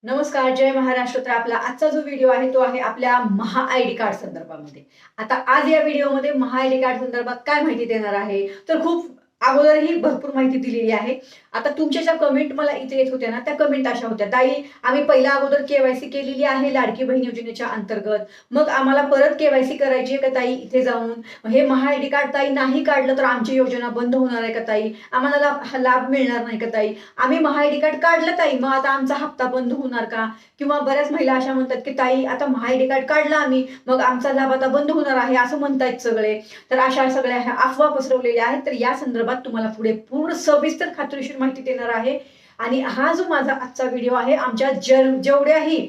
नमस्कार, जय महाराष्ट्र. तर आपला आजचा जो व्हिडिओ आहे तो आहे आपल्या महा आयडी कार्ड संदर्भामध्ये. आता आज या व्हिडिओमध्ये महा आयडी कार्ड संदर्भात काय माहिती देणार आहे, तर खूप अगोदरही भरपूर माहिती दिलेली आहे. आता तुमच्या ज्या कमेंट मला इथे येत होत्या ना, त्या कमेंट अशा होत्या, ताई आम्ही पहिला अगोदर केवायसी केलेली आहे लाडकी बहीण योजनेच्या अंतर्गत, मग आम्हाला परत केवायसी करायची आहे का ताई इथे जाऊन? हे महा आयडी कार्ड ताई नाही काढलं तर आमची योजना बंद होणार आहे का ताई? आम्हाला लाभ मिळणार नाही का ताई? आम्ही महा आयडी कार्ड काढलं ताई, मग आता आमचा हप्ता बंद होणार का? किंवा बऱ्याच महिला अशा म्हणतात की ताई आता महा आयडी कार्ड काढला आम्ही, मग आमचा लाभ आता बंद होणार आहे असं म्हणतायत सगळे. तर अशा सगळ्या ह्या अफवा पसरवलेल्या आहेत. तर या संदर्भात तुम्हाला पुढे पूर्ण सविस्तर खात्रीशीर माहिती देणार आहे. आणि हा जो माझा आजचा व्हिडिओ आहे, आमच्या जेवढ्याही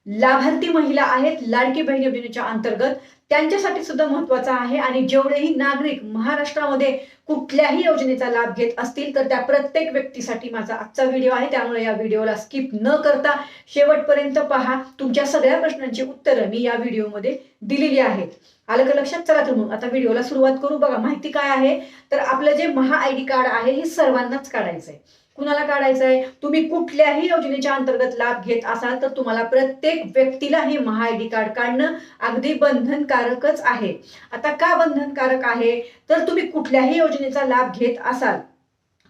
लाभार्थी महिला आहेत लाडकी बहीण योजनेच्या अंतर्गत त्यांच्यासाठी सुद्धा महत्वाचा आहे. आणि जेवढेही नागरिक महाराष्ट्रामध्ये कुठल्याही योजनेचा लाभ घेत असतील तर त्या प्रत्येक व्यक्तीसाठी माझा आजचा व्हिडिओ आहे. त्यामुळे या व्हिडिओला स्किप न करता शेवटपर्यंत पहा. तुमच्या सगळ्या प्रश्नांची उत्तरं मी या व्हिडिओमध्ये दिलेली आहेत. आलं का लक्षात? चला तर मग आता व्हिडिओला सुरुवात करू. बघा माहिती काय आहे, तर आपलं जे महा आयडी कार्ड आहे हे सर्वांनाच काढायचं आहे. कुणाला काढायचं आहे? तुम्ही कुठल्याही योजनेच्या अंतर्गत लाभ घेत असाल तर तुम्हाला प्रत्येक व्यक्तीला हे महा आयडी कार्ड काढणं अगदी बंधनकारकच आहे. आता का बंधनकारक आहे, तर तुम्ही कुठल्याही योजनेचा लाभ घेत असाल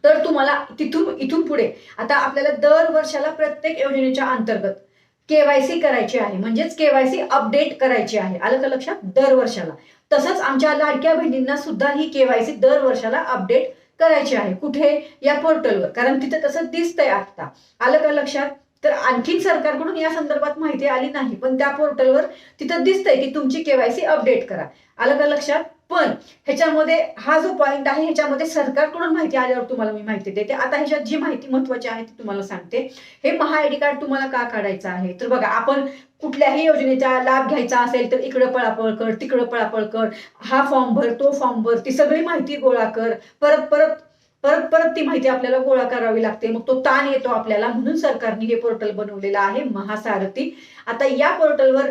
तर तुम्हाला इथून पुढे आता आपल्याला दर वर्षाला प्रत्येक योजनेच्या अंतर्गत केवायसी करायची आहे, म्हणजेच केवायसी अपडेट करायची आहे. आलं का लक्षात? दर वर्षाला. तसंच आमच्या लाडक्या बहिणींना सुद्धा ही केवायसी दर वर्षाला अपडेट करायची आहे. कुठे? या पोर्टलवर, कारण तिथे तसं दिसतंय आता. आलं का लक्षात? तर आणखी सरकारकडून या संदर्भात माहिती आली नाही, पण त्या पोर्टलवर तिथं दिसतंय की तुमची केवायसी अपडेट करा. आलं का लक्षात? पण ह्याच्यामध्ये हा जो पॉइंट आहे ह्याच्यामध्ये सरकारकडून माहिती आल्यावर तुम्हाला मी माहिती देते. आता ह्याच्यात जी माहिती महत्वाची आहे ती तुम्हाला सांगते. हे महा आयडी कार्ड तुम्हाला का काढायचं आहे, तर बघा आपण कुठल्याही योजनेचा लाभ घ्यायचा असेल तर इकडं पळापळ कर, तिकडं पळापळ कर, हा फॉर्म भर, तो फॉर्म भर, ती सगळी माहिती गोळा कर, परत परत परत परत ती माहिती आपल्याला गोळा करावी लागते. मग तो ताण येतो आपल्याला. म्हणून सरकारने हे पोर्टल बनवलेलं आहे महासारथी. आता या पोर्टलवर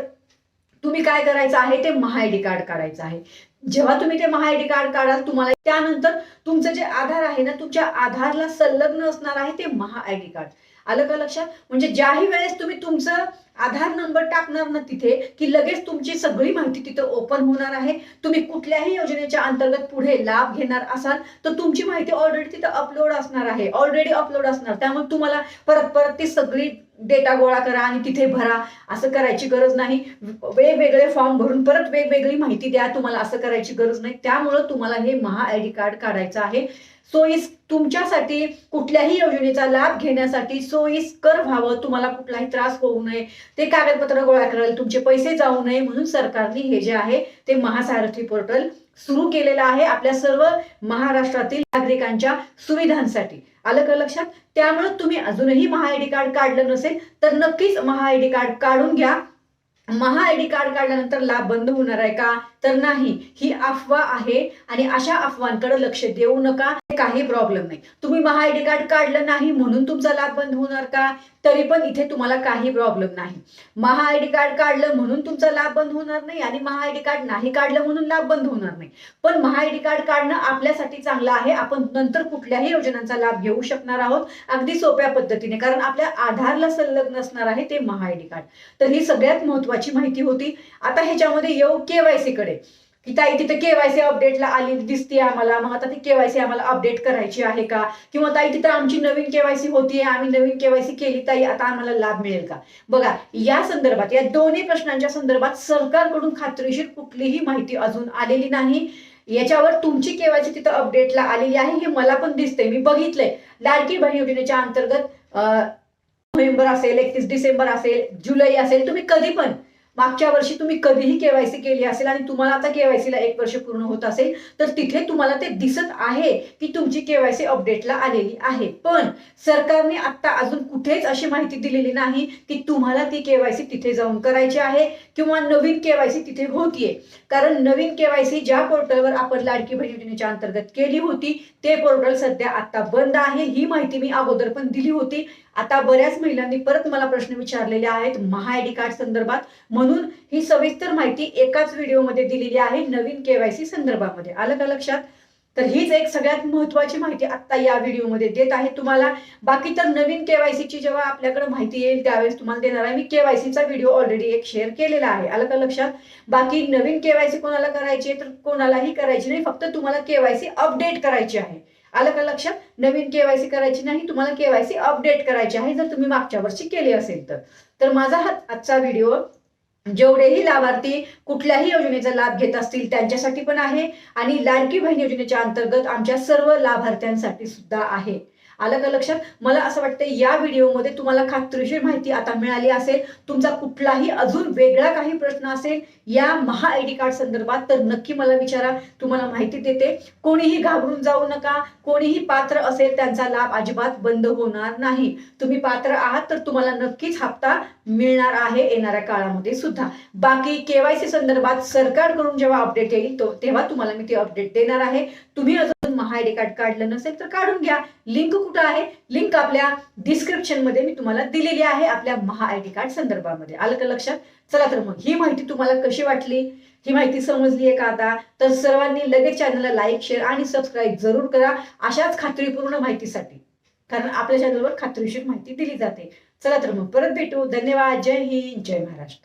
तुम्ही काय करायचं आहे, ते महा आयडी कार्ड काढायचं आहे. जेव्हा तुम्ही ते महा आयडी कार्ड काढाल तुम्हाला त्यानंतर तुमचं जे आधार आहे ना, तुमच्या आधारला संलग्न असणार आहे ते महा आयडी कार्ड. आलं का लक्षात? म्हणजे ज्याही वेळेस तुम्ही तुमचं आधार नंबर टाकणार ना तिथे, की लगेच तुमची सगळी माहिती तिथं ओपन होणार आहे. तुम्ही कुठल्याही योजनेच्या अंतर्गत पुढे लाभ घेणार असाल तर तुमची माहिती ऑलरेडी तिथं अपलोड असणार आहे, ऑलरेडी अपलोड असणार. त्यामुळे तुम्हाला परत परत ती सगळी डेटा गोळा करा आणि तिथे भरा असं करायची गरज नाही. वेगवेगळे फॉर्म भरून परत वेगवेगळी माहिती द्या, तुम्हाला असं करायची गरज नाही. त्यामुळं तुम्हाला हे महा आयडी कार्ड काढायचं आहे. तुमच्यासाठी कुठल्याही योजनेचा लाभ घेण्यासाठी सोयीस्कर व्हावं, तुम्हाला कुठलाही त्रास होऊ नये, ते कागदपत्र गोळा करायला तुमचे पैसे जाऊ नये, म्हणून सरकारने हे जे आहे ते महासारथी पोर्टल सुरू केलेलं आहे आपल्या सर्व महाराष्ट्रातील नागरिकांच्या सुविधांसाठी. आलं का लक्षात? त्यामुळे तुम्ही अजूनही महा आयडी कार्ड काढलं नसेल तर नक्कीच महा आयडी कार्ड काढून घ्या. महा आयडी कार्ड काढल्यानंतर लाभ बंद होणार आहे का, तर नाही, ही अफवा आहे. आणि अशा अफवांकडे लक्ष देऊ नका. काही प्रॉब्लेम नाही. तुम्ही महा आयडी कार्ड काढलं नाही म्हणून तुमचा लाभ बंद होणार का, तरी पण इथे तुम्हाला काही प्रॉब्लेम नाही. महा आयडी कार्ड काढलं म्हणून तुमचा लाभ बंद होणार नाही आणि महा आयडी कार्ड नाही काढलं म्हणून लाभ बंद होणार नाही. पण महा आयडी कार्ड काढणं आपल्यासाठी चांगलं आहे. आपण नंतर कुठल्याही योजनांचा लाभ घेऊ शकणार आहोत अगदी सोप्या पद्धतीने, कारण आपल्या आधारला संलग्न असणार आहे ते महा आयडी कार्ड. तर ही सगळ्यात महत्वाची माहिती होती. आता ह्याच्यामध्ये येऊ केवायसी कडे, की ताई तिथे केवायसी अपडेटला आली दिसते आम्हाला, मग आता ती केवायसी आम्हाला अपडेट करायची आहे का? किंवा ताई तिथं आमची नवीन केवायसी होतीये, आम्ही नवीन केवायसी केली ताई, आता आम्हाला लाभ मिळेल का? बघा या संदर्भात, या दोन्ही प्रश्नांच्या संदर्भात सरकारकडून खात्रीशीर कुठलीही माहिती अजून आलेली नाही. याच्यावर तुमची केवायसी तिथं अपडेटला आलेली आहे हे मला पण दिसतंय, मी बघितलंय. लाडकी बहीण योजनेच्या अंतर्गत नोव्हेंबर असेल, 31 डिसेंबर असेल, जुलै असेल, तुम्ही कधी पण मागच्या वर्षी तुम्ही कधीही केवायसी केली असेल आणि तुम्हाला आता केवायसीला 1 वर्ष पूर्ण होत असेल तर तिथे तुम्हाला ते दिसत आहे की तुमची केवायसी अपडेटला आलेली आहे. पण सरकारने आता अजून कुठेच अशी माहिती दिलेली नाही की तुम्हाला ती केवायसी तिथे जाऊन करायची आहे किंवा नवीन केवायसी तिथे होतीये. कारण नवीन केवायसी ज्या पोर्टलवर आपण लाडकी बहीण योजनेच्या अंतर्गत केली होती ते पोर्टल सध्या आता बंद आहे. ही माहिती मी अगोदर पण दिली होती. आता बऱ्याच महिलांनी परत मला प्रश्न विचारलेले आहेत महा आयडी कार्ड संदर्भात, म्हणून ही सविस्तर माहिती एकाच व्हिडिओमध्ये दिलेली आहे नवीन केवायसी संदर्भामध्ये. आलं का लक्षात? तर हीच एक सगळ्यात महत्त्वाची माहिती आता या व्हिडिओमध्ये देत आहे तुम्हाला. बाकी तर नवीन केवायसीची जेव्हा आपल्याकडे माहिती येईल त्यावेळेस तुम्हाला देणार आहे. मी केवायसीचा व्हिडिओ ऑलरेडी एक शेअर केलेला आहे, आलं का लक्षात. बाकी नवीन केवायसी कोणाला करायची आहे तर कोणालाही करायची नाही, फक्त तुम्हाला केवायसी अपडेट करायची आहे, आलं का लक्षात. नवीन केवायसी करायची नाही, तुम्हाला केवायसी अपडेट करायची आहे जर तुम्ही मागच्या वर्षी केली असेल तर माझा हा आजचा व्हिडिओ जेवढेही लाभार्थी कुठल्याही योजनेचा लाभ घेत असतील त्यांच्यासाठी पण आहे आणि लाडकी बहीण योजनेच्या अंतर्गत आमच्या सर्व लाभार्थ्यांसाठी सुद्धा आहे, आलं का लक्षात. मला असं वाटतं या व्हिडिओमध्ये तुम्हाला खात्रीशीर माहिती आता मिळाली असेल. तुमचा कुठलाही अजून वेगळा काही प्रश्न असेल या महा आयडी कार्ड संदर्भात तर नक्की मला विचारा, तुम्हाला माहिती देते. कोणीही घाबरून जाऊ नका, कोणीही पात्र असेल त्यांचा लाभ अजिबात बंद होणार नाही. तुम्ही पात्र आहात तर तुम्हाला नक्कीच हप्ता मिळणार आहे येणाऱ्या काळामध्ये सुद्धा. बाकी केवायसी संदर्भात सरकारकडून जेव्हा अपडेट येईल तेव्हा तुम्हाला मी ते अपडेट देणार आहे. तुम्ही अजून महा आयडी कार्ड काढलं नसेल तर काढून घ्या. लिंक कुठं आहे, लिंक आपल्या डिस्क्रिप्शन मध्ये मी तुम्हाला दिलेली आहे आपल्या महा आयडी कार्ड संदर्भामध्ये, आलं का लक्षात. चला तर मग ही माहिती तुम्हाला कशी वाटली, ही माहिती समजली आहे का आता. तर सर्वांनी लगेच चॅनलला लाईक, शेअर आणि सबस्क्राईब जरूर करा अशाच खात्रीपूर्ण माहितीसाठी, कारण आपल्या चॅनलवर खात्रीशीर माहिती दिली जाते. चला तर मग परत भेटू. धन्यवाद. जय हिंद, जय महाराष्ट्र.